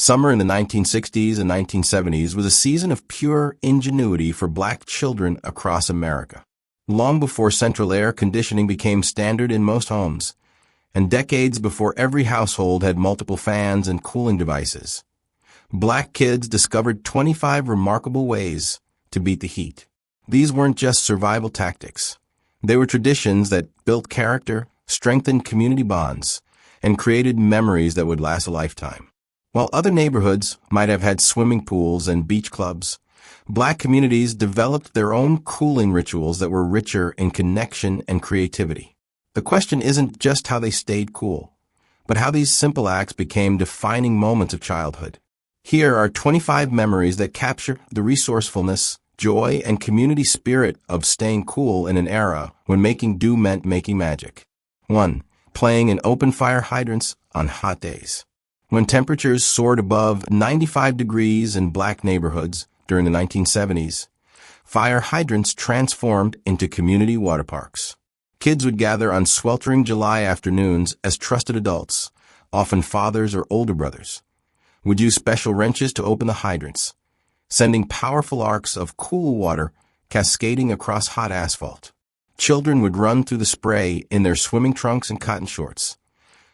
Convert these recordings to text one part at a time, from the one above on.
Summer in the 1960s and 1970s was a season of pure ingenuity for black children across America. Long before central air conditioning became standard in most homes, and decades before every household had multiple fans and cooling devices, black kids discovered 25 remarkable ways to beat the heat. These weren't just survival tactics. They were traditions that built character, strengthened community bonds, and created memories that would last a lifetime. While other neighborhoods might have had swimming pools and beach clubs, black communities developed their own cooling rituals that were richer in connection and creativity. The question isn't just how they stayed cool, but how these simple acts became defining moments of childhood. Here are 25 memories that capture the resourcefulness, joy, and community spirit of staying cool in an era when making do meant making magic. 1. Playing in open fire hydrants on hot days. When temperatures soared above 95 degrees in black neighborhoods during the 1970s, fire hydrants transformed into community water parks. Kids would gather on sweltering July afternoons as trusted adults, often fathers or older brothers, would use special wrenches to open the hydrants, sending powerful arcs of cool water cascading across hot asphalt. Children would run through the spray in their swimming trunks and cotton shorts,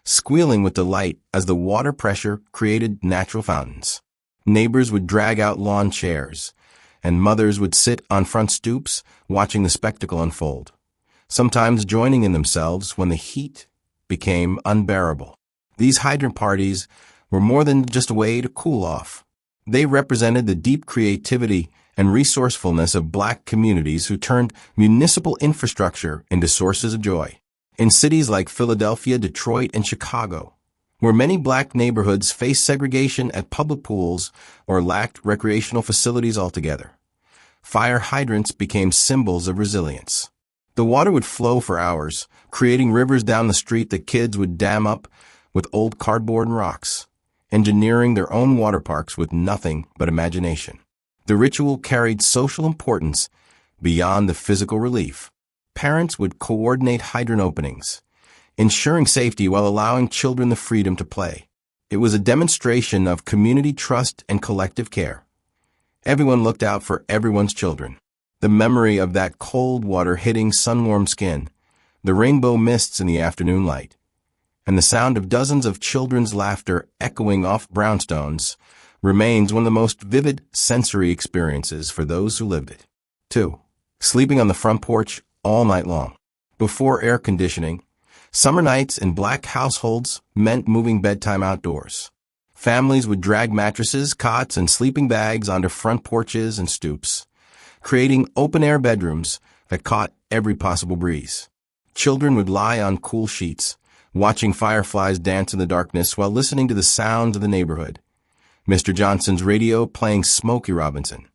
squealing with delight as the water pressure created natural fountains. Neighbors would drag out lawn chairs, and mothers would sit on front stoops watching the spectacle unfold, sometimes joining in themselves when the heat became unbearable. These hydrant parties were more than just a way to cool off. They represented the deep creativity and resourcefulness of black communities who turned municipal infrastructure into sources of joy. In cities like Philadelphia, Detroit, and Chicago, where many black neighborhoods faced segregation at public pools or lacked recreational facilities altogether, fire hydrants became symbols of resilience. The water would flow for hours, creating rivers down the street that kids would dam up with old cardboard and rocks, engineering their own water parks with nothing but imagination. The ritual carried social importance beyond the physical relief. Parents would coordinate hydrant openings, ensuring safety while allowing children the freedom to play. It was a demonstration of community trust and collective care. Everyone looked out for everyone's children. The memory of that cold water hitting sun-warmed skin, the rainbow mists in the afternoon light, and the sound of dozens of children's laughter echoing off brownstones remains one of the most vivid sensory experiences for those who lived it. 2. Sleeping on the front porch all night long. Before air conditioning, summer nights in black households meant moving bedtime outdoors. Families would drag mattresses, cots, and sleeping bags onto front porches and stoops, creating open-air bedrooms that caught every possible breeze. Children would lie on cool sheets, watching fireflies dance in the darkness while listening to the sounds of the neighborhood. Mr. Johnson's radio playing Smokey Robinson,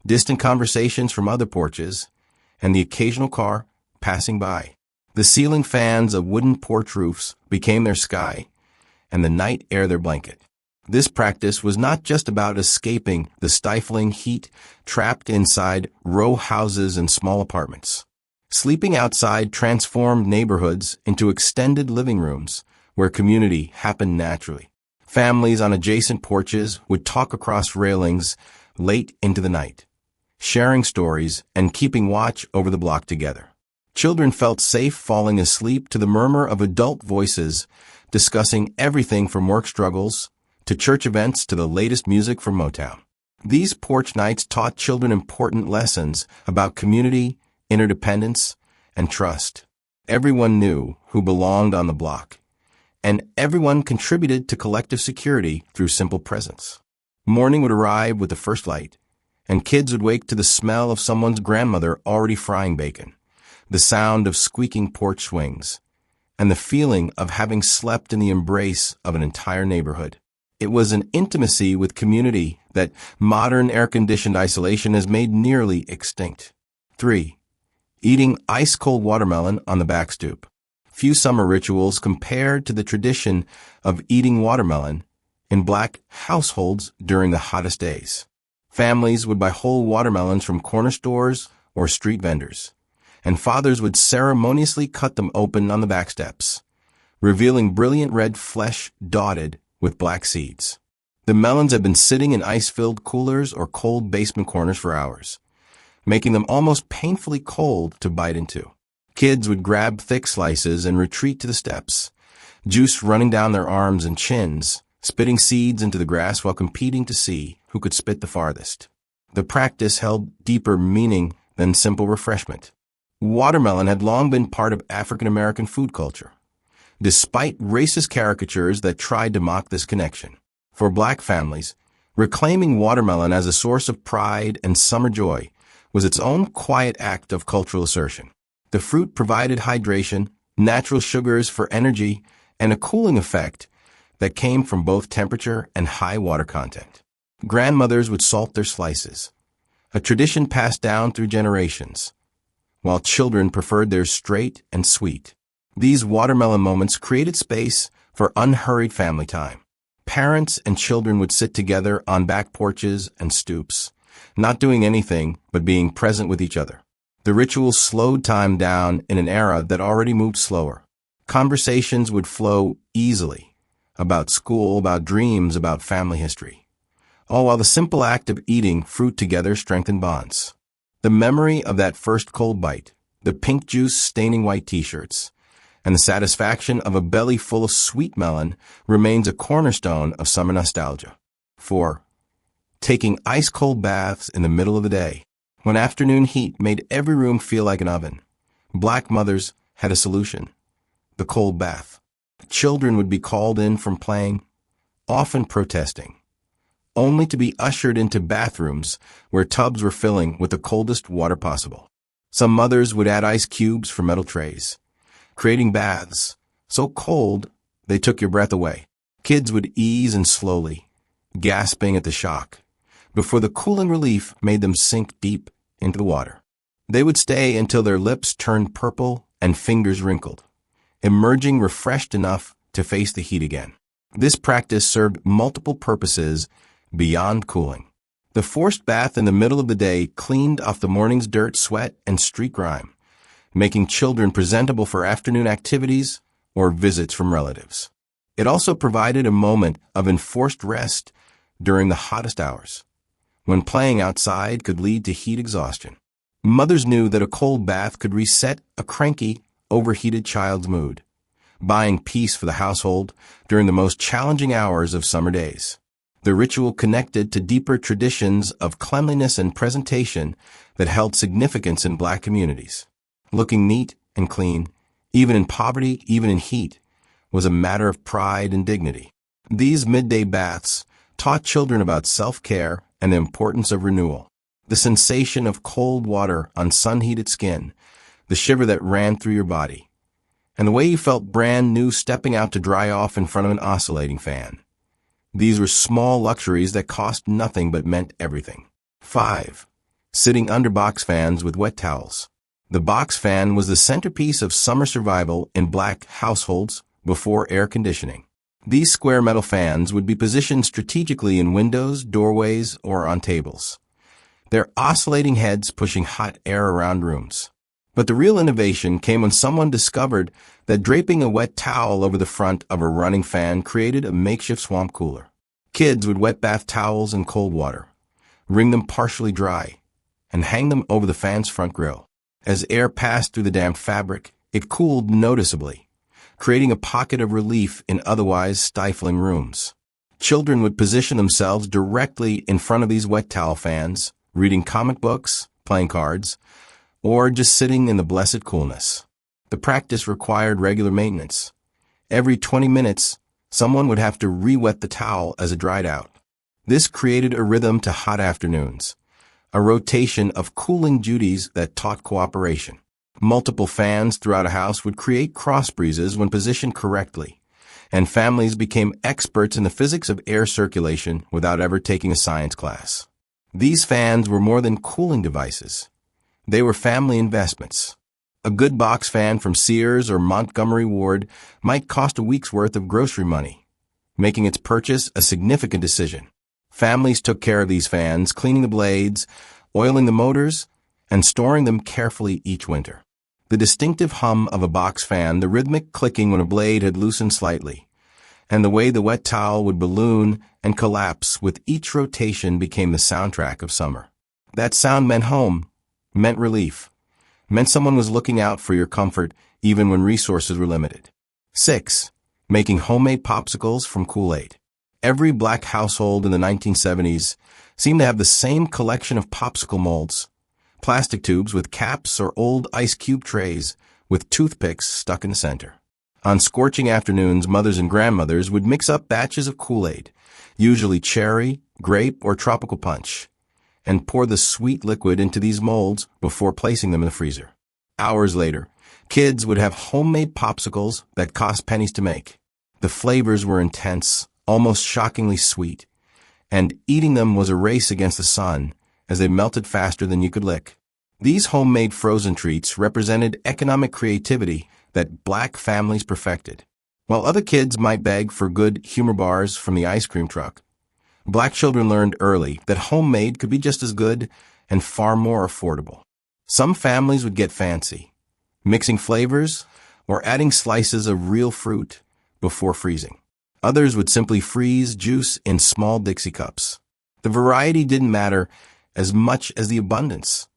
distant conversations from other porches, and the occasional car passing by. The ceiling fans of wooden porch roofs became their sky, and the night air their blanket. This practice was not just about escaping the stifling heat trapped inside row houses and small apartments. Sleeping outside transformed neighborhoods into extended living rooms where community happened naturally. Families on adjacent porches would talk across railings late into the night, sharing stories and keeping watch over the block together. Children felt safe falling asleep to the murmur of adult voices discussing everything from work struggles to church events to the latest music from Motown. These porch nights taught children important lessons about community, interdependence, and trust. Everyone knew who belonged on the block, and everyone contributed to collective security through simple presence. Morning would arrive with the first light, and kids would wake to the smell of someone's grandmother already frying bacon, the sound of squeaking porch swings, and the feeling of having slept in the embrace of an entire neighborhood. It was an intimacy with community that modern air-conditioned isolation has made nearly extinct. 3. Eating ice-cold watermelon on the back stoop. Few summer rituals compared to the tradition of eating watermelon in black households during the hottest days. Families would buy whole watermelons from corner stores or street vendors, and fathers would ceremoniously cut them open on the back steps, revealing brilliant red flesh dotted with black seeds. The melons had been sitting in ice-filled coolers or cold basement corners for hours, making them almost painfully cold to bite into. Kids would grab thick slices and retreat to the steps, juice running down their arms and chins, spitting seeds into the grass while competing to see who could spit the farthest. The practice held deeper meaning than simple refreshment. Watermelon had long been part of African American food culture, despite racist caricatures that tried to mock this connection. For black families, reclaiming watermelon as a source of pride and summer joy was its own quiet act of cultural assertion. The fruit provided hydration, natural sugars for energy, and a cooling effect that came from both temperature and high water content. Grandmothers would salt their slices, a tradition passed down through generations, while children preferred theirs straight and sweet. These watermelon moments created space for unhurried family time. Parents and children would sit together on back porches and stoops, not doing anything but being present with each other. The ritual slowed time down in an era that already moved slower. Conversations would flow easily about school, about dreams, about family history, all while the simple act of eating fruit together strengthened bonds. The memory of that first cold bite, the pink juice staining white t-shirts, and the satisfaction of a belly full of sweet melon remains a cornerstone of summer nostalgia. 4. Taking ice-cold baths in the middle of the day, when afternoon heat made every room feel like an oven. Black mothers had a solution: the cold bath. Children would be called in from playing, often protesting, only to be ushered into bathrooms where tubs were filling with the coldest water possible. Some mothers would add ice cubes for metal trays, creating baths so cold they took your breath away. Kids would ease in slowly, gasping at the shock, before the cooling relief made them sink deep into the water. They would stay until their lips turned purple and fingers wrinkled, emerging refreshed enough to face the heat again. This practice served multiple purposes beyond cooling. The forced bath in the middle of the day cleaned off the morning's dirt, sweat, and street grime, making children presentable for afternoon activities or visits from relatives. It also provided a moment of enforced rest during the hottest hours, when playing outside could lead to heat exhaustion. Mothers knew that a cold bath could reset a cranky, overheated child's mood, buying peace for the household during the most challenging hours of summer days. The ritual connected to deeper traditions of cleanliness and presentation that held significance in black communities. Looking neat and clean, even in poverty, even in heat, was a matter of pride and dignity. These midday baths taught children about self-care and the importance of renewal. The sensation of cold water on sun-heated skin, the shiver that ran through your body, and the way you felt brand new stepping out to dry off in front of an oscillating fan. These were small luxuries that cost nothing but meant everything. 5. Sitting under box fans with wet towels. The box fan was the centerpiece of summer survival in black households before air conditioning. These square metal fans would be positioned strategically in windows, doorways, or on tables, their oscillating heads pushing hot air around rooms. But the real innovation came when someone discovered that draping a wet towel over the front of a running fan created a makeshift swamp cooler. Kids would wet bath towels in cold water, wring them partially dry, and hang them over the fan's front grill. As air passed through the damp fabric, it cooled noticeably, creating a pocket of relief in otherwise stifling rooms. Children would position themselves directly in front of these wet towel fans, reading comic books, playing cards, or just sitting in the blessed coolness. The practice required regular maintenance. Every 20 minutes, someone would have to re-wet the towel as it dried out. This created a rhythm to hot afternoons, a rotation of cooling duties that taught cooperation. Multiple fans throughout a house would create cross breezes when positioned correctly, and families became experts in the physics of air circulation without ever taking a science class. These fans were more than cooling devices. They were family investments. A good box fan from Sears or Montgomery Ward might cost a week's worth of grocery money, making its purchase a significant decision. Families took care of these fans, cleaning the blades, oiling the motors, and storing them carefully each winter. The distinctive hum of a box fan, the rhythmic clicking when a blade had loosened slightly, and the way the wet towel would balloon and collapse with each rotation became the soundtrack of summer. That sound meant home, meant relief, meant someone was looking out for your comfort even when resources were limited. 6. Making homemade popsicles from Kool-Aid. Every black household in the 1970s seemed to have the same collection of popsicle molds, plastic tubes with caps or old ice cube trays with toothpicks stuck in the center. On scorching afternoons, mothers and grandmothers would mix up batches of Kool-Aid, usually cherry, grape, or tropical punch, and pour the sweet liquid into these molds before placing them in the freezer. Hours later, kids would have homemade popsicles that cost pennies to make. The flavors were intense, almost shockingly sweet, and eating them was a race against the sun as they melted faster than you could lick. These homemade frozen treats represented economic creativity that black families perfected. While other kids might beg for good humor bars from the ice cream truck, black children learned early that homemade could be just as good and far more affordable. Some families would get fancy, mixing flavors or adding slices of real fruit before freezing. Others would simply freeze juice in small Dixie cups. The variety didn't matter as much as the abundance.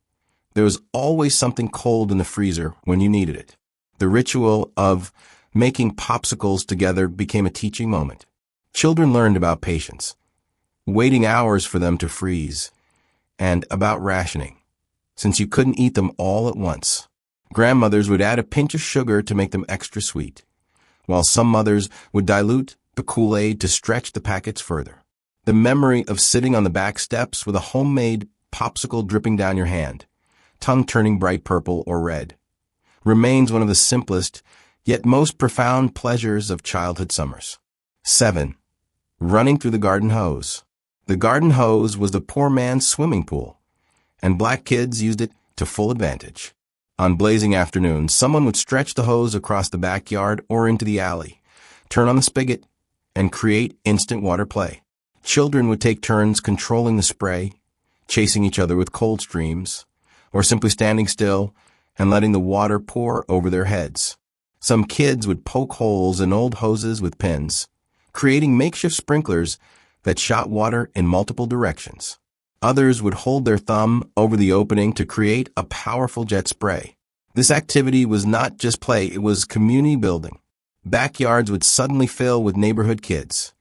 There was always something cold in the freezer when you needed it. The ritual of making popsicles together became a teaching moment. Children learned about patience, waiting hours for them to freeze, and about rationing, since you couldn't eat them all at once. Grandmothers would add a pinch of sugar to make them extra sweet, while some mothers would dilute the Kool-Aid to stretch the packets further. The memory of sitting on the back steps with a homemade popsicle dripping down your hand, tongue turning bright purple or red, remains one of the simplest yet most profound pleasures of childhood summers. 7. Running through the garden hose. The garden hose was the poor man's swimming pool, and black kids used it to full advantage. On blazing afternoons, someone would stretch the hose across the backyard or into the alley, turn on the spigot, and create instant water play. Children would take turns controlling the spray, chasing each other with cold streams, or simply standing still and letting the water pour over their heads. Some kids would poke holes in old hoses with pins, creating makeshift sprinklers that shot water in multiple directions. Others would hold their thumb over the opening to create a powerful jet spray. This activity was not just play, it was community building. Backyards would suddenly fill with neighborhood kids,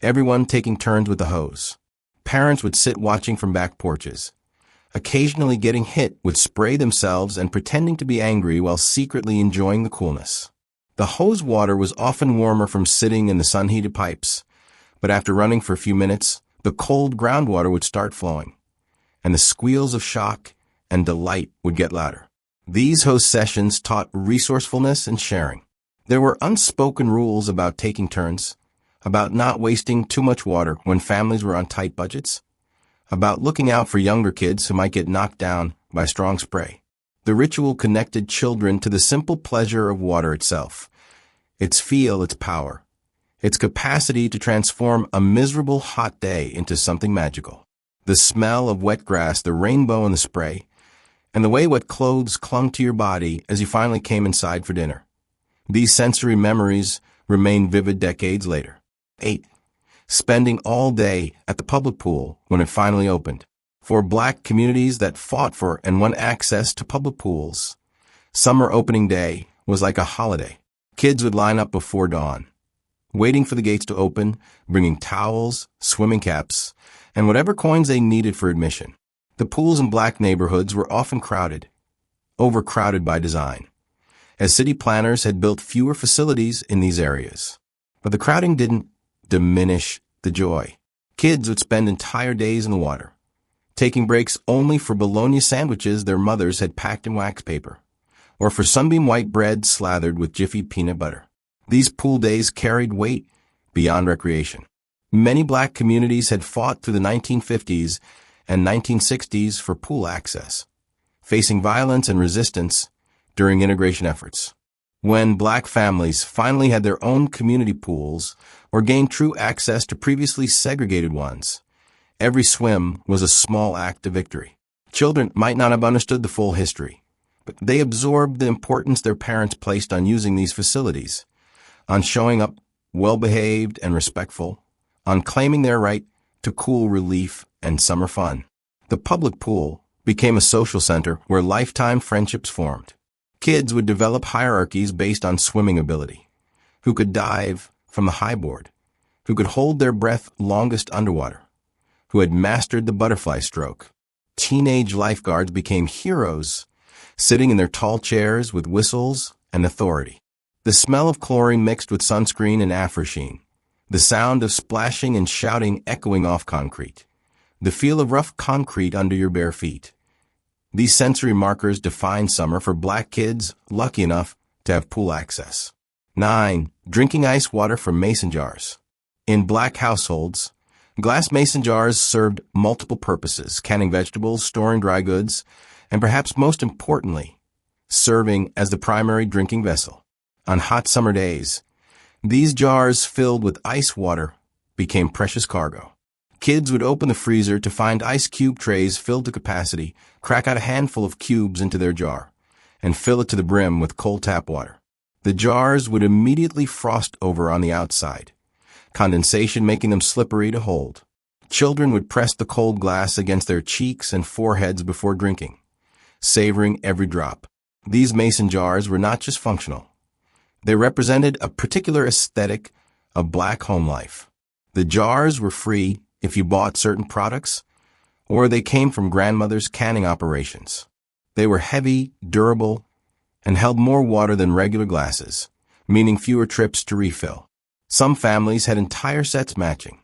everyone taking turns with the hose. Parents would sit watching from back porches, occasionally getting hit, would spray themselves and pretending to be angry while secretly enjoying the coolness. The hose water was often warmer from sitting in the sun-heated pipes, but after running for a few minutes, the cold groundwater would start flowing, and the squeals of shock and delight would get louder. These hose sessions taught resourcefulness and sharing. There were unspoken rules about taking turns, about not wasting too much water when families were on tight budgets, about looking out for younger kids who might get knocked down by strong spray. The ritual connected children to the simple pleasure of water itself, its feel, its power, its capacity to transform a miserable hot day into something magical. The smell of wet grass, the rainbow in the spray, and the way wet clothes clung to your body as you finally came inside for dinner. These sensory memories remain vivid decades later. 8. Spending all day at the public pool when it finally opened. For black communities that fought for and won access to public pools, summer opening day was like a holiday. Kids would line up before dawn, waiting for the gates to open, bringing towels, swimming caps, and whatever coins they needed for admission. The pools in black neighborhoods were often crowded, overcrowded by design, as city planners had built fewer facilities in these areas. But the crowding didn't diminish the joy. Kids would spend entire days in the water, taking breaks only for bologna sandwiches their mothers had packed in wax paper, or for sunbeam white bread slathered with Jiffy peanut butter. These pool days carried weight beyond recreation. Many black communities had fought through the 1950s and 1960s for pool access, facing violence and resistance during integration efforts. When black families finally had their own community pools or gained true access to previously segregated ones, every swim was a small act of victory. Children might not have understood the full history, but they absorbed the importance their parents placed on using these facilities, on showing up well-behaved and respectful, on claiming their right to cool relief and summer fun. The public pool became a social center where lifetime friendships formed. Kids would develop hierarchies based on swimming ability. Who could dive from the high board? Who could hold their breath longest underwater? Who had mastered the butterfly stroke? Teenage lifeguards became heroes, sitting in their tall chairs with whistles and authority. The smell of chlorine mixed with sunscreen and aftersheen. The sound of splashing and shouting echoing off concrete. The feel of rough concrete under your bare feet. These sensory markers define summer for black kids lucky enough to have pool access. 9. Drinking ice water from mason jars. In black households, glass mason jars served multiple purposes, canning vegetables, storing dry goods, and perhaps most importantly, serving as the primary drinking vessel. On hot summer days, these jars filled with ice water became precious cargo. Kids would open the freezer to find ice cube trays filled to capacity, crack out a handful of cubes into their jar, and fill it to the brim with cold tap water. The jars would immediately frost over on the outside, condensation making them slippery to hold. Children would press the cold glass against their cheeks and foreheads before drinking, savoring every drop. These mason jars were not just functional. They represented a particular aesthetic of black home life. The jars were free if you bought certain products, or they came from grandmother's canning operations. They were heavy, durable, and held more water than regular glasses, meaning fewer trips to refill. Some families had entire sets matching,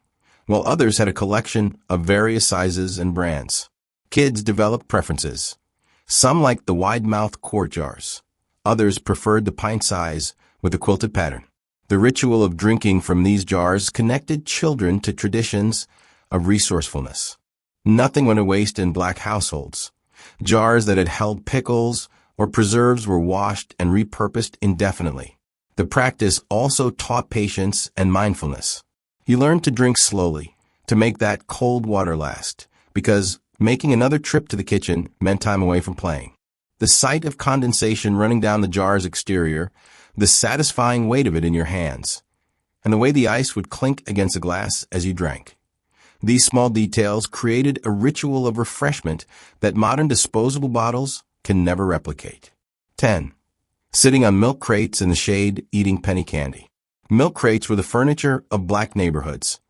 while others had a collection of various sizes and brands. Kids developed preferences. Some liked the wide-mouthed quart jars. Others preferred the pint size with a quilted pattern. The ritual of drinking from these jars connected children to traditions of resourcefulness. Nothing went to waste in black households. Jars that had held pickles or preserves were washed and repurposed indefinitely. The practice also taught patience and mindfulness. You learned to drink slowly, to make that cold water last, because making another trip to the kitchen meant time away from playing. The sight of condensation running down the jar's exterior, the satisfying weight of it in your hands, and the way the ice would clink against the glass as you drank. These small details created a ritual of refreshment that modern disposable bottles can never replicate. 10. Sitting on milk crates in the shade, eating penny candy. Milk crates were the furniture of black neighborhoods.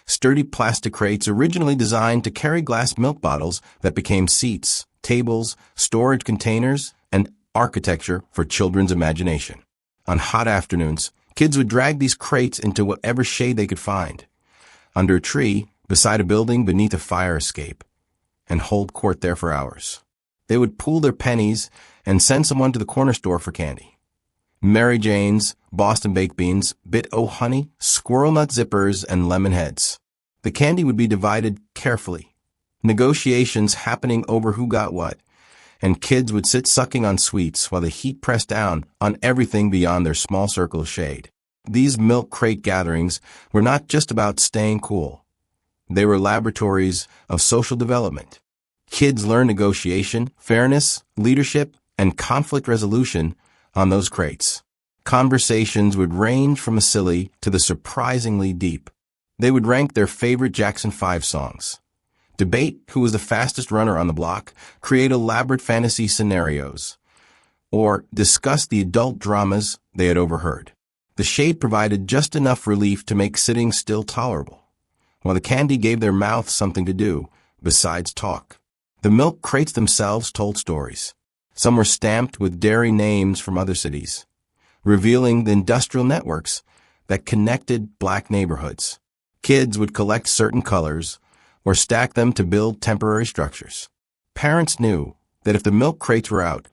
Sturdy plastic crates originally designed to carry glass milk bottles that became seats, tables, storage containers, and architecture for children's imagination. On hot afternoons, kids would drag these crates into whatever shade they could find, under a tree, beside a building, beneath a fire escape, and hold court there for hours. They would pool their pennies and send someone to the corner store for candy. Mary Jane's, Boston baked beans, Bit-O-Honey, squirrel nut zippers, and lemon heads. The candy would be divided carefully, negotiations happening over who got what, and kids would sit sucking on sweets while the heat pressed down on everything beyond their small circle of shade. These milk crate gatherings were not just about staying cool. They were laboratories of social development. Kids learned negotiation, fairness, leadership, and conflict resolution on those crates. Conversations would range from the silly to the surprisingly deep. They would rank their favorite Jackson 5 songs, debate who was the fastest runner on the block, create elaborate fantasy scenarios, or discuss the adult dramas they had overheard. The shade provided just enough relief to make sitting still tolerable, while the candy gave their mouths something to do besides talk. The milk crates themselves told stories. Some were stamped with dairy names from other cities, revealing the industrial networks that connected black neighborhoods. Kids would collect certain colors or stack them to build temporary structures. Parents knew that if the milk crates were out,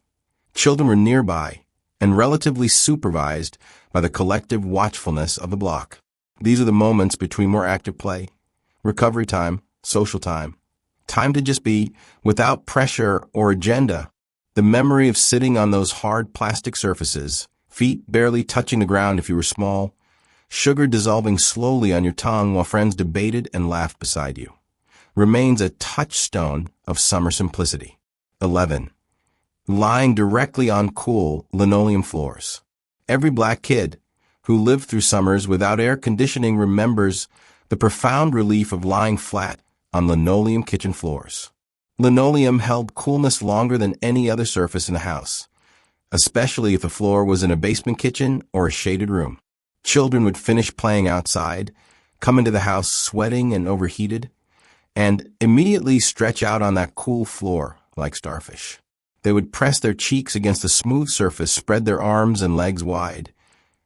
children were nearby and relatively supervised by the collective watchfulness of the block. These are the moments between more active play, recovery time, social time to just be without pressure or agenda. The memory of sitting on those hard plastic surfaces, feet barely touching the ground if you were small, sugar dissolving slowly on your tongue while friends debated and laughed beside you, remains a touchstone of summer simplicity. 11. Lying directly on cool linoleum floors. Every black kid who lived through summers without air conditioning remembers the profound relief of lying flat on linoleum kitchen floors. Linoleum held coolness longer than any other surface in the house, especially if the floor was in a basement kitchen or a shaded room. Children would finish playing outside, come into the house sweating and overheated, and immediately stretch out on that cool floor like starfish. They would press their cheeks against the smooth surface, spread their arms and legs wide,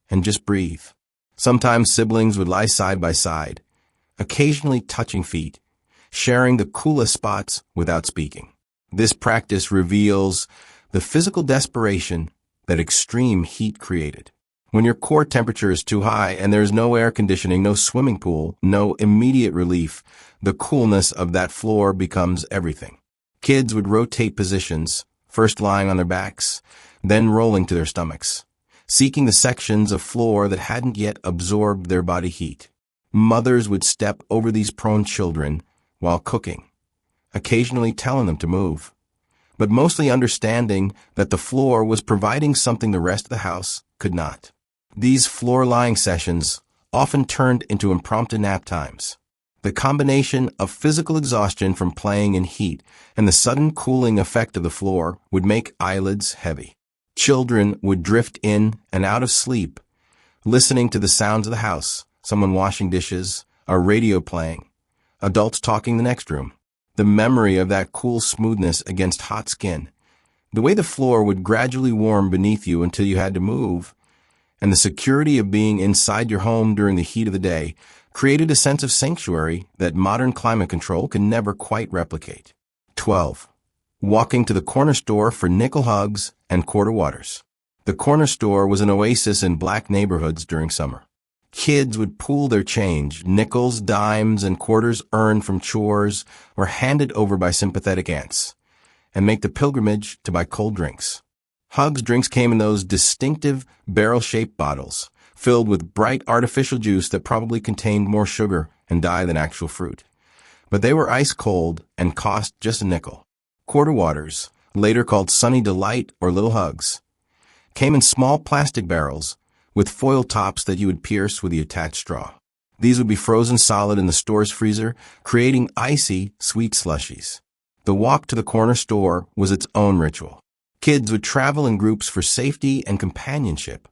and just breathe. Sometimes siblings would lie side by side, occasionally touching feet, sharing the coolest spots without speaking. This practice reveals the physical desperation that extreme heat created. When your core temperature is too high and there is no air conditioning, no swimming pool, no immediate relief, the coolness of that floor becomes everything. Kids would rotate positions, first lying on their backs, then rolling to their stomachs, seeking the sections of floor that hadn't yet absorbed their body heat. Mothers would step over these prone children while cooking, occasionally telling them to move, but mostly understanding that the floor was providing something the rest of the house could not. These floor-lying sessions often turned into impromptu nap times. The combination of physical exhaustion from playing in heat and the sudden cooling effect of the floor would make eyelids heavy. Children would drift in and out of sleep, listening to the sounds of the house, someone washing dishes, a radio playing, adults talking in the next room. The memory of that cool smoothness against hot skin, the way the floor would gradually warm beneath you until you had to move, and the security of being inside your home during the heat of the day created a sense of sanctuary that modern climate control can never quite replicate. 12. Walking to the corner store for nickel hugs and quarter waters. The corner store was an oasis in black neighborhoods during summer. Kids would pool their change, nickels, dimes, and quarters earned from chores or handed over by sympathetic aunts, and make the pilgrimage to buy cold drinks. Hugs drinks came in those distinctive barrel-shaped bottles, filled with bright artificial juice that probably contained more sugar and dye than actual fruit. But they were ice cold and cost just a nickel. Quarter waters, later called Sunny Delight or Little Hugs, came in small plastic barrels with foil tops that you would pierce with the attached straw. These would be frozen solid in the store's freezer, creating icy, sweet slushies. The walk to the corner store was its own ritual. Kids would travel in groups for safety and companionship,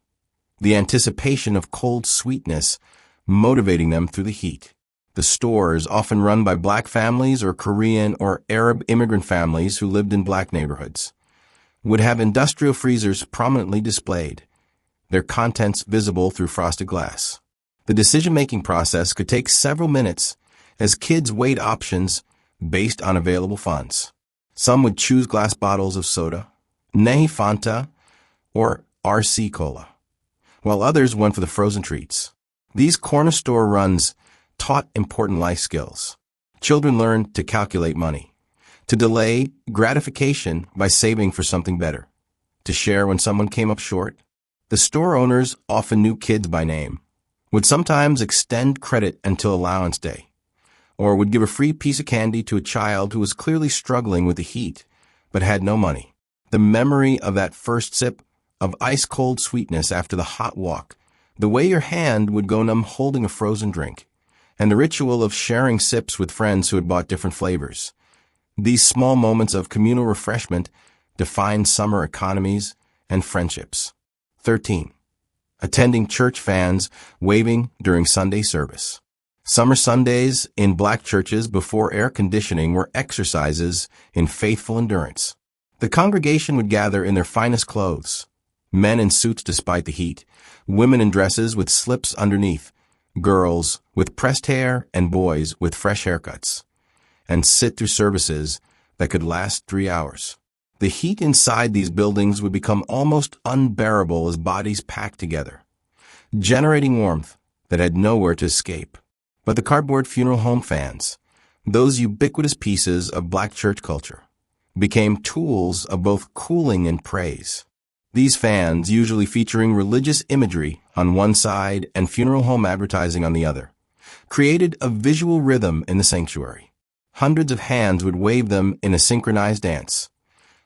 the anticipation of cold sweetness motivating them through the heat. The stores, often run by black families or Korean or Arab immigrant families who lived in black neighborhoods, would have industrial freezers prominently displayed, their contents visible through frosted glass. The decision-making process could take several minutes as kids weighed options based on available funds. Some would choose glass bottles of soda, Nehi Fanta, or RC Cola, while others went for the frozen treats. These corner store runs taught important life skills. Children learned to calculate money, to delay gratification by saving for something better, to share when someone came up short. The store owners often knew kids by name, would sometimes extend credit until allowance day, or would give a free piece of candy to a child who was clearly struggling with the heat but had no money. The memory of that first sip of ice-cold sweetness after the hot walk, the way your hand would go numb holding a frozen drink, and the ritual of sharing sips with friends who had bought different flavors. These small moments of communal refreshment defined summer economies and friendships. 13. Attending church fans waving during Sunday service. Summer Sundays in black churches before air conditioning were exercises in faithful endurance. The congregation would gather in their finest clothes, men in suits despite the heat, women in dresses with slips underneath, girls with pressed hair and boys with fresh haircuts, and sit through services that could last 3 hours. The heat inside these buildings would become almost unbearable as bodies packed together, generating warmth that had nowhere to escape. But the cardboard funeral home fans, those ubiquitous pieces of black church culture, became tools of both cooling and praise. These fans, usually featuring religious imagery on one side and funeral home advertising on the other, created a visual rhythm in the sanctuary. Hundreds of hands would wave them in a synchronized dance,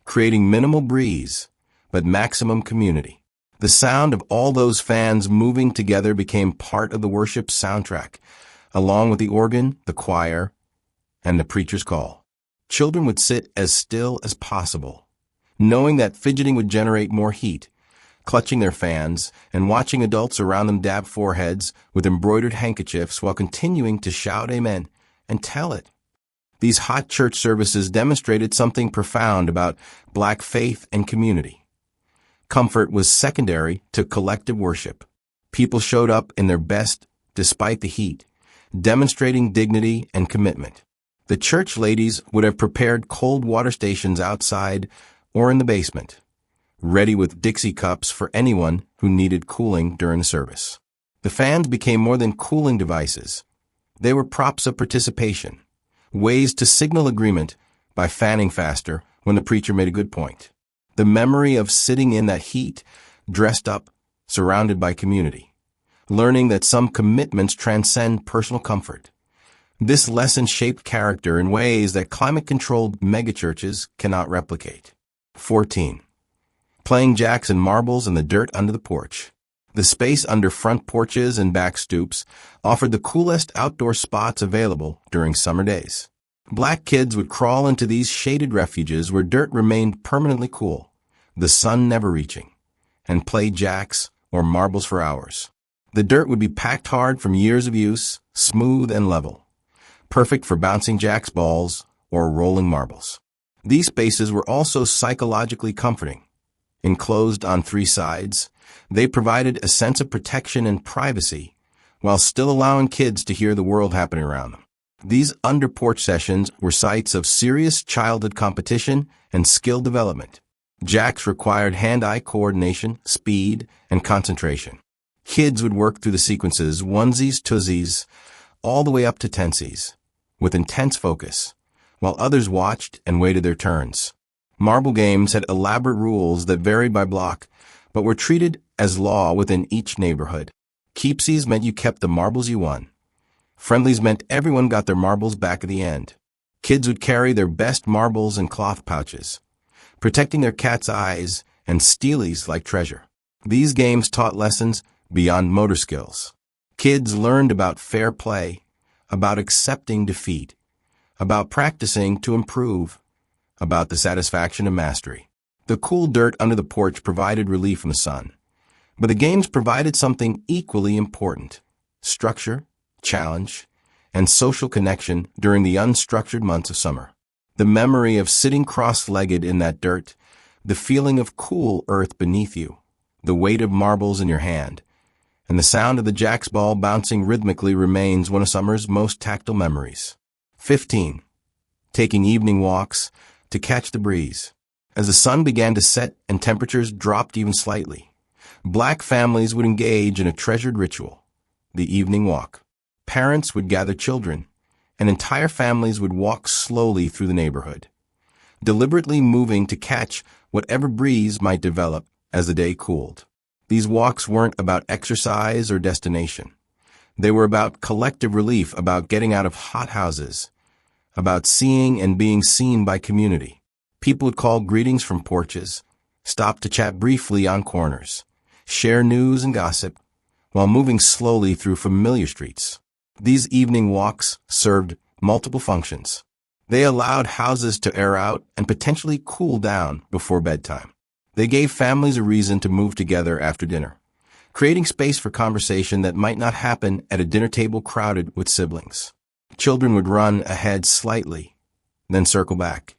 creating minimal breeze but maximum community. The sound of all those fans moving together became part of the worship soundtrack, along with the organ, the choir, and the preacher's call. Children would sit as still as possible, knowing that fidgeting would generate more heat, clutching their fans and watching adults around them dab foreheads with embroidered handkerchiefs while continuing to shout amen and tell it. These hot church services demonstrated something profound about Black faith and community. Comfort was secondary to collective worship. People showed up in their best despite the heat, demonstrating dignity and commitment. The church ladies would have prepared cold water stations outside or in the basement, ready with Dixie cups for anyone who needed cooling during the service. The fans became more than cooling devices. They were props of participation, ways to signal agreement by fanning faster when the preacher made a good point. The memory of sitting in that heat, dressed up, surrounded by community, learning that some commitments transcend personal comfort. This lesson shaped character in ways that climate-controlled megachurches cannot replicate. 14. Playing jacks and marbles in the dirt under the porch. The space under front porches and back stoops offered the coolest outdoor spots available during summer days. Black kids would crawl into these shaded refuges where dirt remained permanently cool, the sun never reaching, and play jacks or marbles for hours. The dirt would be packed hard from years of use, smooth and level, perfect for bouncing jacks balls or rolling marbles. These spaces were also psychologically comforting. Enclosed on three sides, they provided a sense of protection and privacy while still allowing kids to hear the world happening around them. These under-porch sessions were sites of serious childhood competition and skill development. Jacks required hand-eye coordination, speed, and concentration. Kids would work through the sequences, onesies, twosies, all the way up to tensies, with intense focus, while others watched and waited their turns. Marble games had elaborate rules that varied by block, but were treated as law within each neighborhood. Keepsies meant you kept the marbles you won. Friendlies meant everyone got their marbles back at the end. Kids would carry their best marbles in cloth pouches, protecting their cat's eyes and steelies like treasure. These games taught lessons beyond motor skills. Kids learned about fair play, about accepting defeat, about practicing to improve, about the satisfaction of mastery. The cool dirt under the porch provided relief from the sun, but the games provided something equally important: structure, challenge, and social connection during the unstructured months of summer. The memory of sitting cross-legged in that dirt, the feeling of cool earth beneath you, the weight of marbles in your hand, and the sound of the jack's ball bouncing rhythmically remains one of summer's most tactile memories. 15. Taking evening walks to catch the breeze. As the sun began to set and temperatures dropped even slightly, Black families would engage in a treasured ritual, the evening walk. Parents would gather children, and entire families would walk slowly through the neighborhood, deliberately moving to catch whatever breeze might develop as the day cooled. These walks weren't about exercise or destination. They were about collective relief, about getting out of hot houses, about seeing and being seen by community. People would call greetings from porches, stop to chat briefly on corners, share news and gossip, while moving slowly through familiar streets. These evening walks served multiple functions. They allowed houses to air out and potentially cool down before bedtime. They gave families a reason to move together after dinner, creating space for conversation that might not happen at a dinner table crowded with siblings. Children would run ahead slightly, then circle back,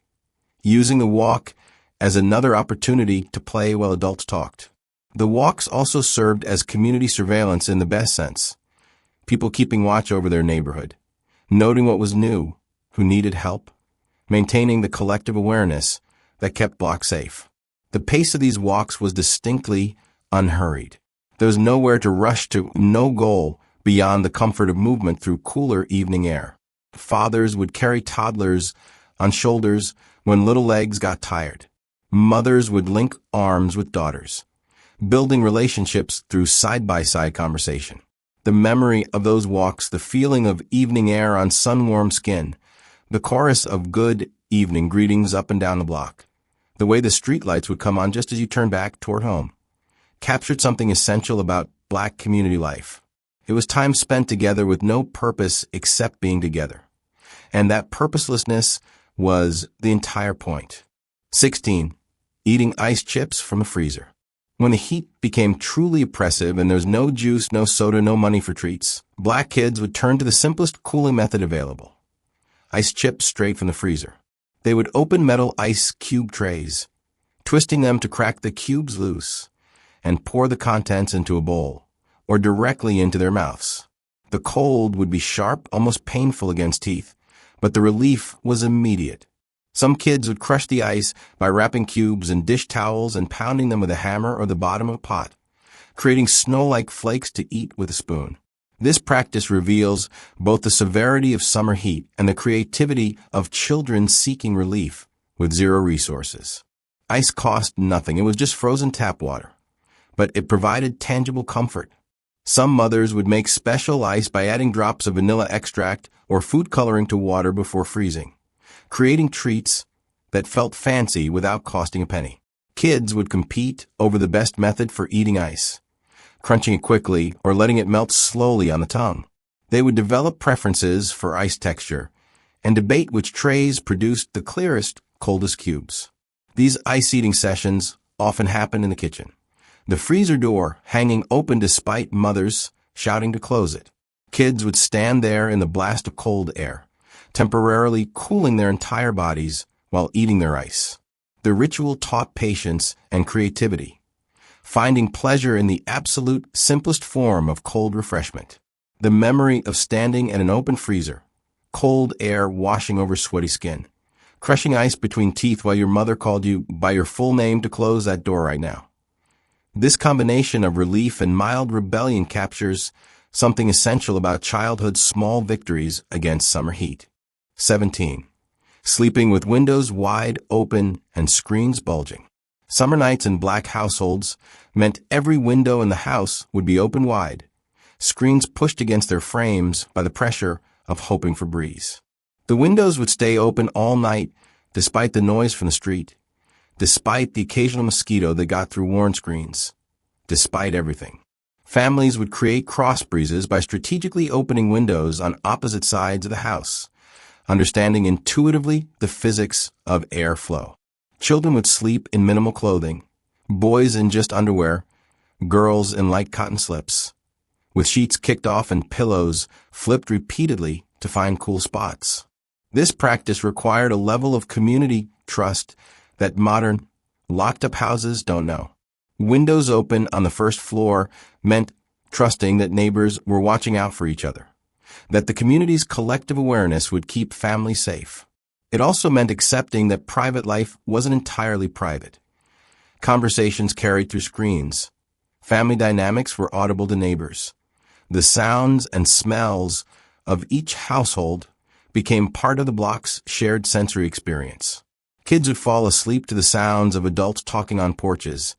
using the walk as another opportunity to play while adults talked. The walks also served as community surveillance in the best sense. People keeping watch over their neighborhood, noting what was new, who needed help, maintaining the collective awareness that kept blocks safe. The pace of these walks was distinctly unhurried. There was nowhere to rush to, no goal beyond the comfort of movement through cooler evening air. Fathers would carry toddlers on shoulders when little legs got tired. Mothers would link arms with daughters, building relationships through side-by-side conversation. The memory of those walks, the feeling of evening air on sun-warmed skin, the chorus of good evening greetings up and down the block, the way the streetlights would come on just as you turned back toward home. captured something essential about Black community life. It was time spent together with no purpose except being together. And that purposelessness was the entire point. 16. Eating ice chips from a freezer. When the heat became truly oppressive and there was no juice, no soda, no money for treats, Black kids would turn to the simplest cooling method available: ice chips straight from the freezer. They would open metal ice cube trays, twisting them to crack the cubes loose, and pour the contents into a bowl, or directly into their mouths. The cold would be sharp, almost painful against teeth, but the relief was immediate. Some kids would crush the ice by wrapping cubes in dish towels and pounding them with a hammer or the bottom of a pot, creating snow-like flakes to eat with a spoon. This practice reveals both the severity of summer heat and the creativity of children seeking relief with zero resources. Ice cost nothing. It was just frozen tap water, but it provided tangible comfort. Some mothers would make special ice by adding drops of vanilla extract or food coloring to water before freezing, creating treats that felt fancy without costing a penny. Kids would compete over the best method for eating ice, crunching it quickly or letting it melt slowly on the tongue. They would develop preferences for ice texture and debate which trays produced the clearest, coldest cubes. These ice-eating sessions often happened in the kitchen, the freezer door hanging open despite mothers shouting to close it. Kids would stand there in the blast of cold air, temporarily cooling their entire bodies while eating their ice. The ritual taught patience and creativity, finding pleasure in the absolute simplest form of cold refreshment. The memory of standing at an open freezer, cold air washing over sweaty skin, crushing ice between teeth while your mother called you by your full name to close that door right now. This combination of relief and mild rebellion captures something essential about childhood's small victories against summer heat. 17. Sleeping with windows wide open and screens bulging. Summer nights in Black households meant every window in the house would be open wide, screens pushed against their frames by the pressure of hoping for breeze. The windows would stay open all night despite the noise from the street, despite the occasional mosquito that got through worn screens, despite everything. Families would create cross breezes by strategically opening windows on opposite sides of the house, understanding intuitively the physics of airflow. Children would sleep in minimal clothing, boys in just underwear, girls in light cotton slips, with sheets kicked off and pillows flipped repeatedly to find cool spots. This practice required a level of community trust that modern, locked-up houses don't know. Windows open on the first floor meant trusting that neighbors were watching out for each other, that the community's collective awareness would keep families safe. It also meant accepting that private life wasn't entirely private. Conversations carried through screens. Family dynamics were audible to neighbors. The sounds and smells of each household became part of the block's shared sensory experience. Kids would fall asleep to the sounds of adults talking on porches,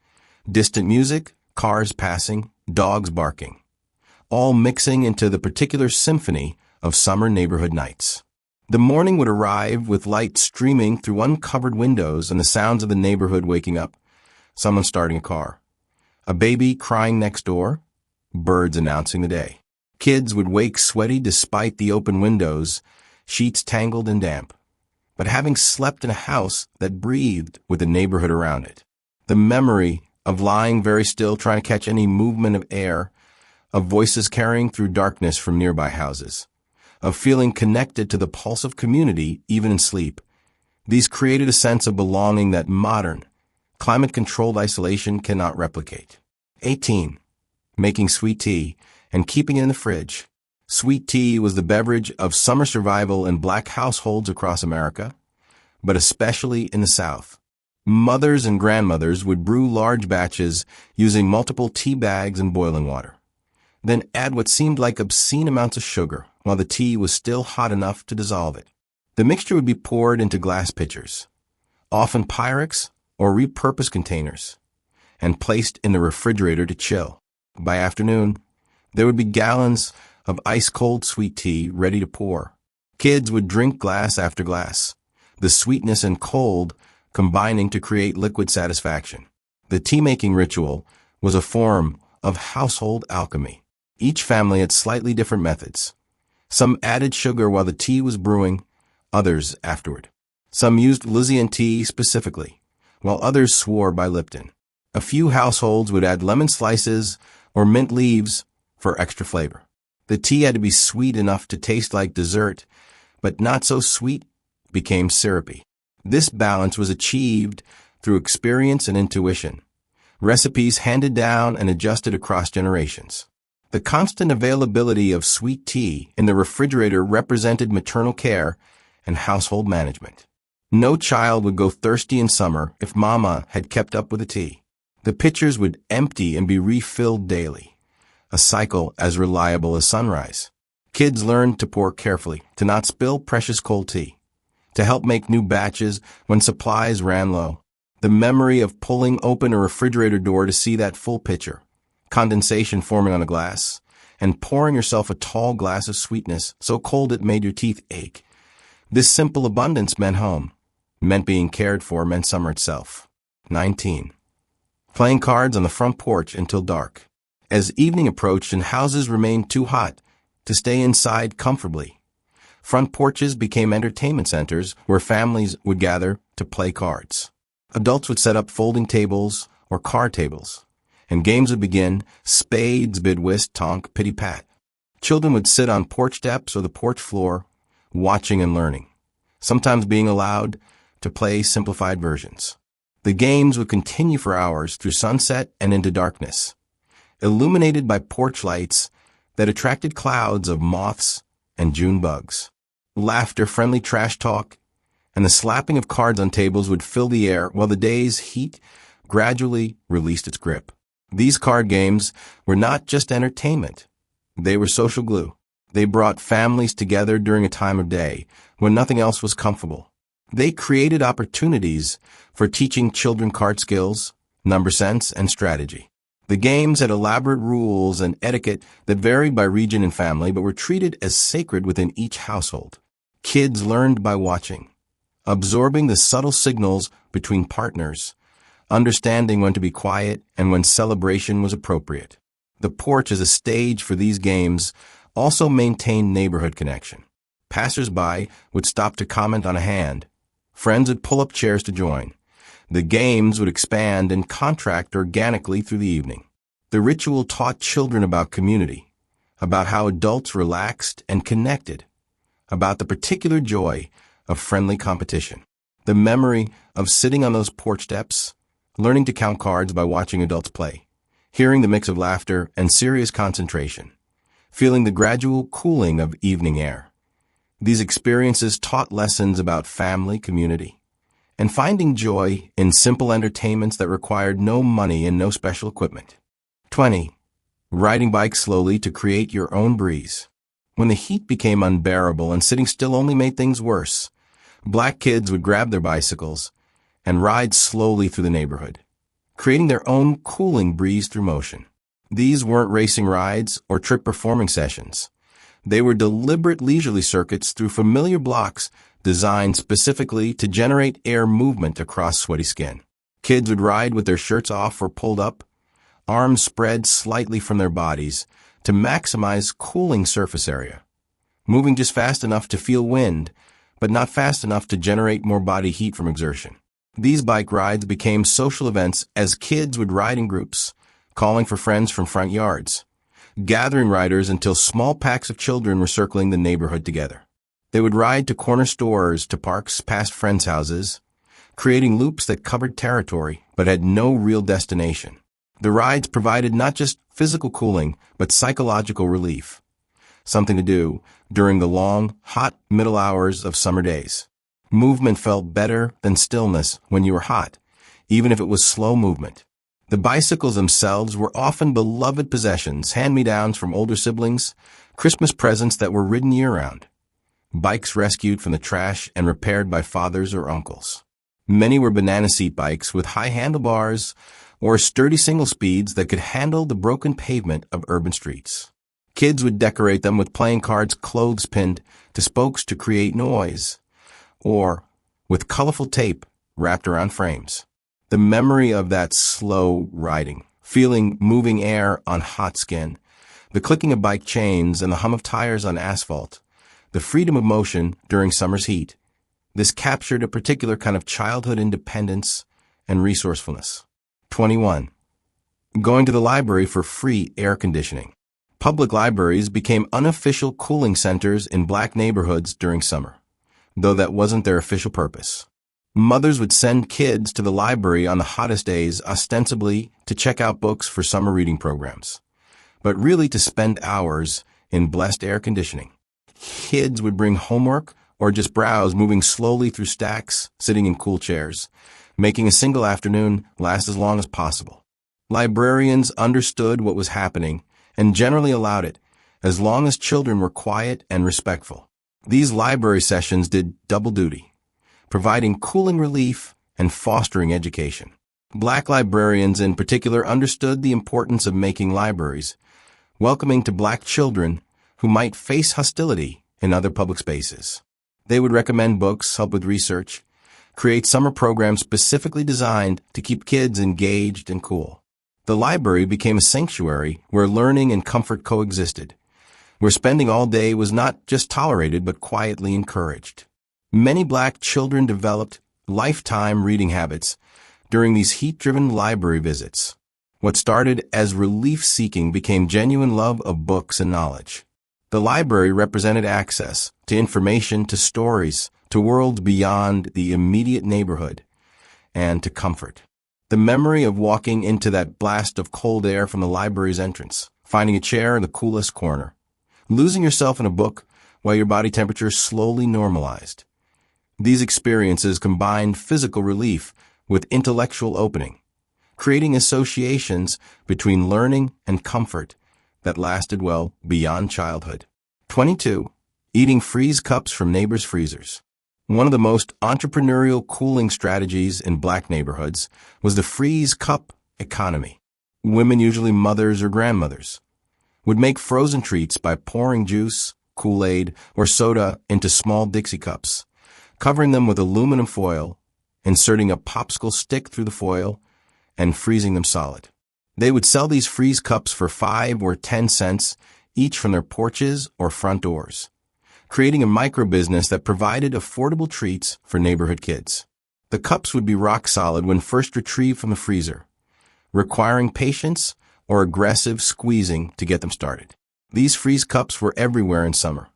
distant music, cars passing, dogs barking, all mixing into the particular symphony of summer neighborhood nights. The morning would arrive with light streaming through uncovered windows and the sounds of the neighborhood waking up, someone starting a car, a baby crying next door, birds announcing the day. Kids would wake sweaty despite the open windows, sheets tangled and damp, but having slept in a house that breathed with the neighborhood around it. The memory of lying very still trying to catch any movement of air, of voices carrying through darkness from nearby houses, of feeling connected to the pulse of community even in sleep. These created a sense of belonging that modern, climate-controlled isolation cannot replicate. 18. Making sweet tea and keeping it in the fridge. Sweet tea was the beverage of summer survival in Black households across America, but especially in the South. Mothers and grandmothers would brew large batches using multiple tea bags and boiling water, then add what seemed like obscene amounts of sugar while the tea was still hot enough to dissolve it. The mixture would be poured into glass pitchers, often Pyrex or repurposed containers, and placed in the refrigerator to chill. By afternoon, there would be gallons of ice-cold sweet tea ready to pour. Kids would drink glass after glass, the sweetness and cold combining to create liquid satisfaction. The tea-making ritual was a form of household alchemy. Each family had slightly different methods. Some added sugar while the tea was brewing, others afterward. Some used Louisiana tea specifically, while others swore by Lipton. A few households would add lemon slices or mint leaves for extra flavor. The tea had to be sweet enough to taste like dessert, but not so sweet became syrupy. This balance was achieved through experience and intuition, recipes handed down and adjusted across generations. The constant availability of sweet tea in the refrigerator represented maternal care and household management. No child would go thirsty in summer if Mama had kept up with the tea. The pitchers would empty and be refilled daily, a cycle as reliable as sunrise. Kids learned to pour carefully, to not spill precious cold tea, to help make new batches when supplies ran low. The memory of pulling open a refrigerator door to see that full pitcher, condensation forming on a glass, and pouring yourself a tall glass of sweetness so cold it made your teeth ache. This simple abundance meant home, meant being cared for, meant summer itself. 19. Playing cards on the front porch until dark. As evening approached and houses remained too hot to stay inside comfortably, front porches became entertainment centers where families would gather to play cards. Adults would set up folding tables or card tables, and games would begin: spades, bid, whist, tonk, pity-pat. Children would sit on porch steps or the porch floor, watching and learning, sometimes being allowed to play simplified versions. The games would continue for hours through sunset and into darkness, illuminated by porch lights that attracted clouds of moths and June bugs. Laughter, friendly trash talk, and the slapping of cards on tables would fill the air while the day's heat gradually released its grip. These card games were not just entertainment. They were social glue. They brought families together during a time of day when nothing else was comfortable. They created opportunities for teaching children card skills, number sense, and strategy. The games had elaborate rules and etiquette that varied by region and family, but were treated as sacred within each household. Kids learned by watching, absorbing the subtle signals between partners, understanding when to be quiet and when celebration was appropriate. The porch as a stage for these games also maintained neighborhood connection. Passers-by would stop to comment on a hand. Friends would pull up chairs to join. The games would expand and contract organically through the evening. The ritual taught children about community, about how adults relaxed and connected, about the particular joy of friendly competition. The memory of sitting on those porch steps, learning to count cards by watching adults play, hearing the mix of laughter and serious concentration, feeling the gradual cooling of evening air. These experiences taught lessons about family, community, and finding joy in simple entertainments that required no money and no special equipment. 20. Riding bikes slowly to create your own breeze. When the heat became unbearable and sitting still only made things worse, black kids would grab their bicycles and ride slowly through the neighborhood, creating their own cooling breeze through motion. These weren't racing rides or trip performing sessions. They were deliberate leisurely circuits through familiar blocks designed specifically to generate air movement across sweaty skin. Kids would ride with their shirts off or pulled up, arms spread slightly from their bodies to maximize cooling surface area, moving just fast enough to feel wind, but not fast enough to generate more body heat from exertion. These bike rides became social events as kids would ride in groups, calling for friends from front yards, gathering riders until small packs of children were circling the neighborhood together. They would ride to corner stores, to parks, past friends' houses, creating loops that covered territory but had no real destination. The rides provided not just physical cooling, but psychological relief, something to do during the long, hot middle hours of summer days. Movement felt better than stillness when you were hot, even if it was slow movement. The bicycles themselves were often beloved possessions, hand-me-downs from older siblings, Christmas presents that were ridden year-round, bikes rescued from the trash and repaired by fathers or uncles. Many were banana seat bikes with high handlebars or sturdy single speeds that could handle the broken pavement of urban streets. Kids would decorate them with playing cards, clothes pinned to spokes to create noise, or with colorful tape wrapped around frames. The memory of that slow riding, feeling moving air on hot skin, the clicking of bike chains and the hum of tires on asphalt, the freedom of motion during summer's heat. This captured a particular kind of childhood independence and resourcefulness. 21. Going to the library for free air conditioning. Public libraries became unofficial cooling centers in black neighborhoods during summer, though that wasn't their official purpose. Mothers would send kids to the library on the hottest days ostensibly to check out books for summer reading programs, but really to spend hours in blessed air conditioning. Kids would bring homework or just browse, moving slowly through stacks, sitting in cool chairs, making a single afternoon last as long as possible. Librarians understood what was happening and generally allowed it, as long as children were quiet and respectful. These library sessions did double duty, providing cooling relief and fostering education. Black librarians in particular understood the importance of making libraries welcoming to black children who might face hostility in other public spaces. They would recommend books, help with research, create summer programs specifically designed to keep kids engaged and cool. The library became a sanctuary where learning and comfort coexisted, where spending all day was not just tolerated but quietly encouraged. Many black children developed lifetime reading habits during these heat-driven library visits. What started as relief-seeking became genuine love of books and knowledge. The library represented access to information, to stories, to worlds beyond the immediate neighborhood, and to comfort. The memory of walking into that blast of cold air from the library's entrance, finding a chair in the coolest corner, losing yourself in a book while your body temperature slowly normalized. These experiences combined physical relief with intellectual opening, creating associations between learning and comfort that lasted well beyond childhood. 22. Eating freeze cups from neighbors' freezers. One of the most entrepreneurial cooling strategies in black neighborhoods was the freeze cup economy. Women, usually mothers or grandmothers, would make frozen treats by pouring juice, Kool-Aid, or soda into small Dixie cups, covering them with aluminum foil, inserting a popsicle stick through the foil, and freezing them solid. They would sell these freeze cups for 5 or 10 cents each from their porches or front doors, creating a micro-business that provided affordable treats for neighborhood kids. The cups would be rock solid when first retrieved from the freezer, requiring patience or aggressive squeezing to get them started. These freeze cups were everywhere in summer.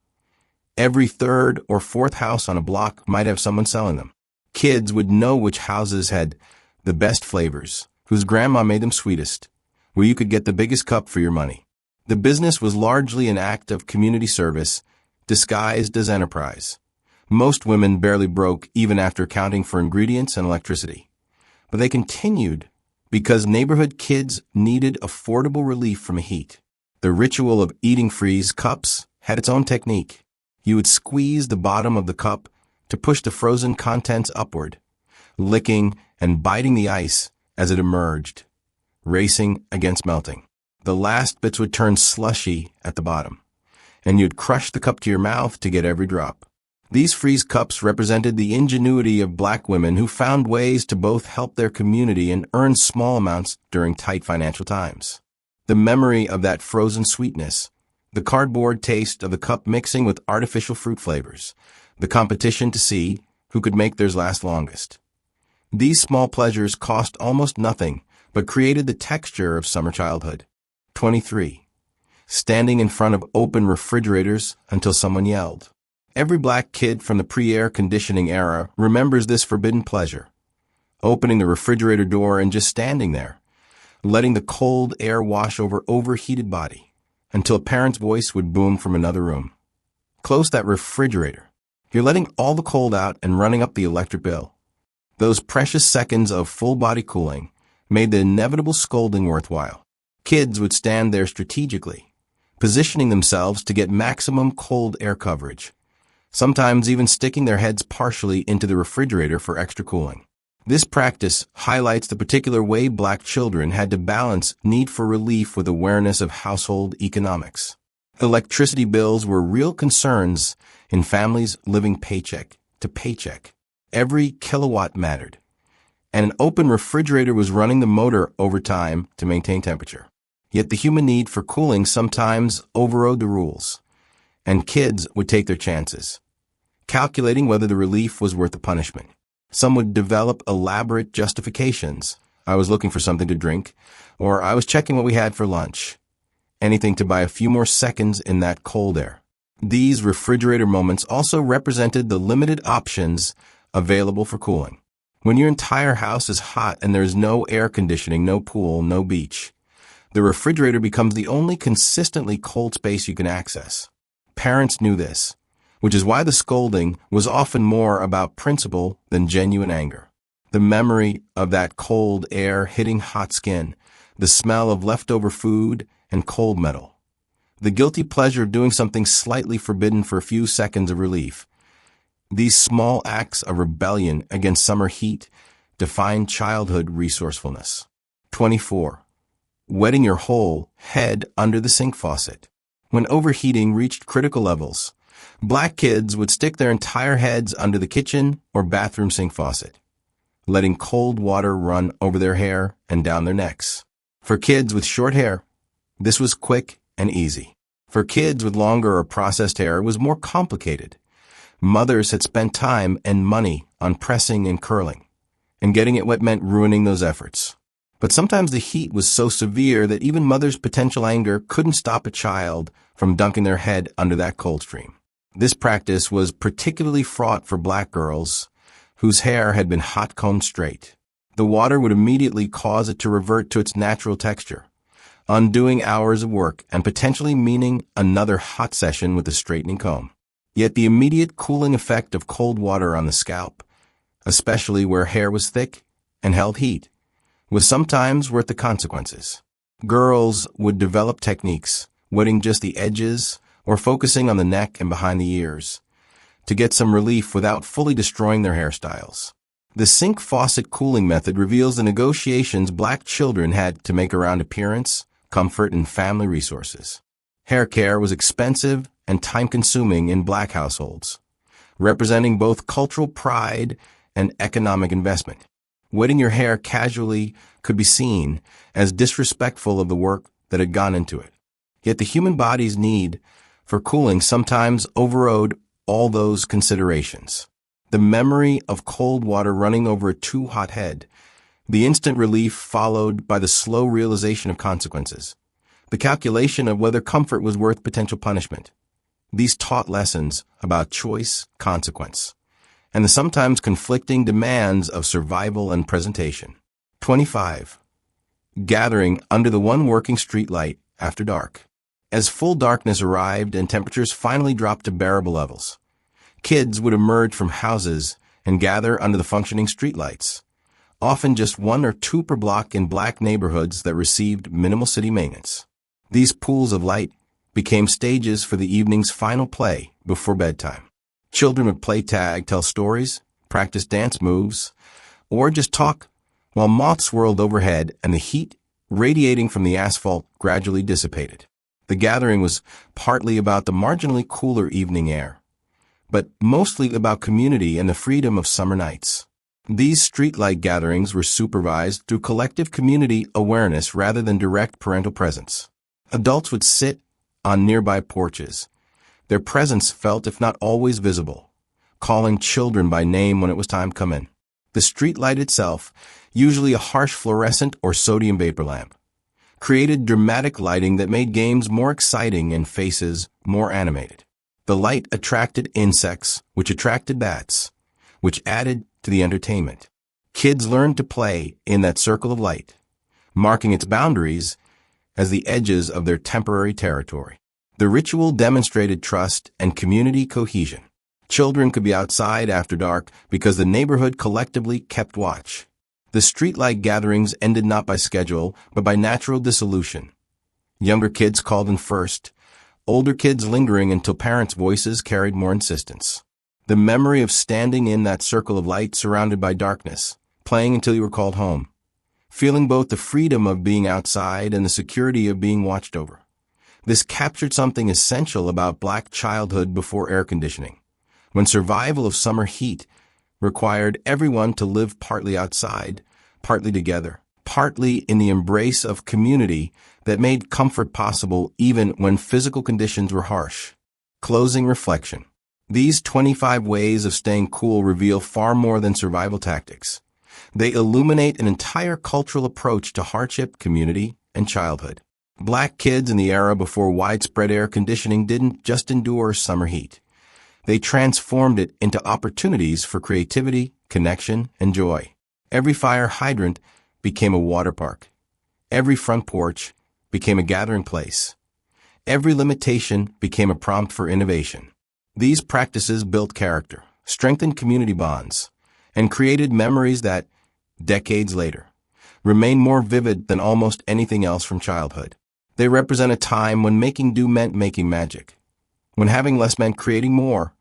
Every third or fourth house on a block might have someone selling them. Kids would know which houses had the best flavors, whose grandma made them sweetest, where you could get the biggest cup for your money. The business was largely an act of community service disguised as enterprise. Most women barely broke even after accounting for ingredients and electricity. But they continued because neighborhood kids needed affordable relief from heat. The ritual of eating freeze cups had its own technique. You would squeeze the bottom of the cup to push the frozen contents upward, licking and biting the ice as it emerged, racing against melting. The last bits would turn slushy at the bottom, and you'd crush the cup to your mouth to get every drop. These freeze cups represented the ingenuity of black women who found ways to both help their community and earn small amounts during tight financial times. The memory of that frozen sweetness, the cardboard taste of the cup mixing with artificial fruit flavors, the competition to see who could make theirs last longest. These small pleasures cost almost nothing, but created the texture of summer childhood. 23. Standing in front of open refrigerators until someone yelled. Every black kid from the pre-air conditioning era remembers this forbidden pleasure, opening the refrigerator door and just standing there, letting the cold air wash over overheated body until a parent's voice would boom from another room. Close that refrigerator. You're letting all the cold out and running up the electric bill. Those precious seconds of full-body cooling made the inevitable scolding worthwhile. Kids would stand there strategically, positioning themselves to get maximum cold air coverage, sometimes even sticking their heads partially into the refrigerator for extra cooling. This practice highlights the particular way black children had to balance need for relief with awareness of household economics. Electricity bills were real concerns in families living paycheck to paycheck. Every kilowatt mattered, and an open refrigerator was running the motor over time to maintain temperature. Yet the human need for cooling sometimes overrode the rules, and kids would take their chances, calculating whether the relief was worth the punishment. Some would develop elaborate justifications. I was looking for something to drink, or I was checking what we had for lunch. Anything to buy a few more seconds in that cold air. These refrigerator moments also represented the limited options available for cooling. When your entire house is hot and there is no air conditioning, no pool, no beach, the refrigerator becomes the only consistently cold space you can access. Parents knew this, which is why the scolding was often more about principle than genuine anger. The memory of that cold air hitting hot skin, the smell of leftover food and cold metal, the guilty pleasure of doing something slightly forbidden for a few seconds of relief. These small acts of rebellion against summer heat defined childhood resourcefulness. 24. Wetting your whole head under the sink faucet. When overheating reached critical levels, black kids would stick their entire heads under the kitchen or bathroom sink faucet, letting cold water run over their hair and down their necks. For kids with short hair, this was quick and easy. For kids with longer or processed hair, it was more complicated. Mothers had spent time and money on pressing and curling, and getting it wet meant ruining those efforts. But sometimes the heat was so severe that even mothers' potential anger couldn't stop a child from dunking their head under that cold stream. This practice was particularly fraught for black girls whose hair had been hot-combed straight. The water would immediately cause it to revert to its natural texture, undoing hours of work and potentially meaning another hot session with a straightening comb. Yet the immediate cooling effect of cold water on the scalp, especially where hair was thick and held heat, was sometimes worth the consequences. Girls would develop techniques, wetting just the edges or focusing on the neck and behind the ears, to get some relief without fully destroying their hairstyles. The sink faucet cooling method reveals the negotiations black children had to make around appearance, comfort, and family resources. Hair care was expensive and time-consuming in black households, representing both cultural pride and economic investment. Wetting your hair casually could be seen as disrespectful of the work that had gone into it. Yet the human body's need for cooling sometimes overrode all those considerations. The memory of cold water running over a too hot head, the instant relief followed by the slow realization of consequences, the calculation of whether comfort was worth potential punishment. These taught lessons about choice, consequence, and the sometimes conflicting demands of survival and presentation. 25. Gathering under the one working street light after dark. As full darkness arrived and temperatures finally dropped to bearable levels, kids would emerge from houses and gather under the functioning streetlights, often just one or two per block in black neighborhoods that received minimal city maintenance. These pools of light became stages for the evening's final play before bedtime. Children would play tag, tell stories, practice dance moves, or just talk while moths swirled overhead and the heat radiating from the asphalt gradually dissipated. The gathering was partly about the marginally cooler evening air, but mostly about community and the freedom of summer nights. These streetlight gatherings were supervised through collective community awareness rather than direct parental presence. Adults would sit on nearby porches, their presence felt if not always visible, calling children by name when it was time to come in. The streetlight itself, usually a harsh fluorescent or sodium vapor lamp, created dramatic lighting that made games more exciting and faces more animated. The light attracted insects, which attracted bats, which added to the entertainment. Kids learned to play in that circle of light, marking its boundaries as the edges of their temporary territory. The ritual demonstrated trust and community cohesion. Children could be outside after dark because the neighborhood collectively kept watch. The streetlight gatherings ended not by schedule, but by natural dissolution. Younger kids called in first, older kids lingering until parents' voices carried more insistence. The memory of standing in that circle of light surrounded by darkness, playing until you were called home, feeling both the freedom of being outside and the security of being watched over. This captured something essential about black childhood before air conditioning, when survival of summer heat required everyone to live partly outside, partly together, partly in the embrace of community that made comfort possible even when physical conditions were harsh. Closing reflection. These 25 ways of staying cool reveal far more than survival tactics. They illuminate an entire cultural approach to hardship, community, and childhood. Black kids in the era before widespread air conditioning didn't just endure summer heat. They transformed it into opportunities for creativity, connection, and joy. Every fire hydrant became a water park. Every front porch became a gathering place. Every limitation became a prompt for innovation. These practices built character, strengthened community bonds, and created memories that, decades later, remain more vivid than almost anything else from childhood. They represent a time when making do meant making magic, when having less meant creating more,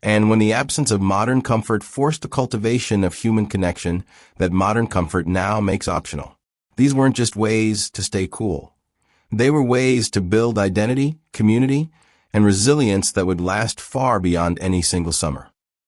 and when the absence of modern comfort forced the cultivation of human connection that modern comfort now makes optional. These weren't just ways to stay cool. They were ways to build identity, community, and resilience that would last far beyond any single summer.